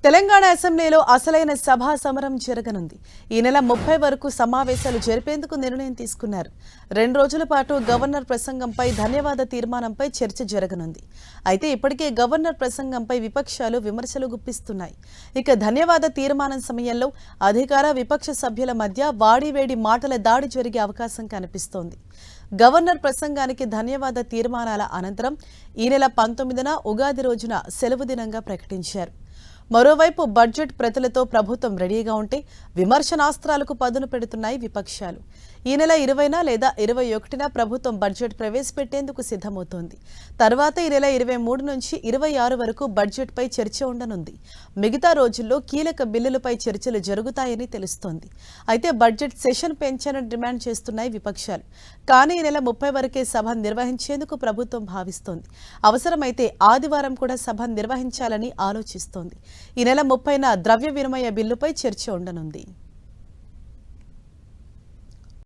తెలంగాణ అసెంబ్లీలో అసలైన సభా సమరం జరగనుంది. ఈ నెల 30 వరకు సమావేశాలు జరిపేందుకు నిర్ణయం తీసుకున్నారు. 2 రోజుల పాటు గవర్నర్ ప్రసంగంపై ధన్యవాద తీర్మానంపై చర్చ జరగనుంది. అయితే ఇప్పటికే గవర్నర్ ప్రసంగంపై విపక్షాలు విమర్శలు గుప్పిస్తున్నాయి. ఇక ధన్యవాద తీర్మానం సమయంలో అధికార విపక్ష సభ్యుల మధ్య వాడివేడి మాటల దాడి జరిగే అవకాశం కనిపిస్తోంది. గవర్నర్ ప్రసంగానికి ధన్యవాద తీర్మానాల అనంతరం ఈ నెల 19న ఉగాది రోజున సెలవు దినంగా ప్రకటించారు. మరోవైపు బడ్జెట్ ప్రతులతో ప్రభుత్వం రెడీగా ఉంటే విమర్శనాస్త్రాలకు పదును పెడుతున్నాయి విపక్షాలు. ఈ నెల 20న లేదా 21న ప్రభుత్వం బడ్జెట్ ప్రవేశపెట్టేందుకు సిద్ధమవుతోంది. తర్వాత ఈ నెల 23 నుంచి 26 వరకు బడ్జెట్పై చర్చ ఉండనుంది. మిగతా రోజుల్లో కీలక బిల్లులపై చర్చలు జరుగుతాయని తెలుస్తోంది. అయితే బడ్జెట్ సెషన్ పెంచాలని డిమాండ్ చేస్తున్నాయి విపక్షాలు. కానీ ఈ నెల 30 వరకే సభ నిర్వహించేందుకు ప్రభుత్వం భావిస్తోంది. అవసరమైతే ఆదివారం కూడా సభ నిర్వహించాలని ఆలోచిస్తోంది. ఈ నెల 30న ద్రవ్య వినిమయ బిల్లుపై చర్చ ఉండనుంది.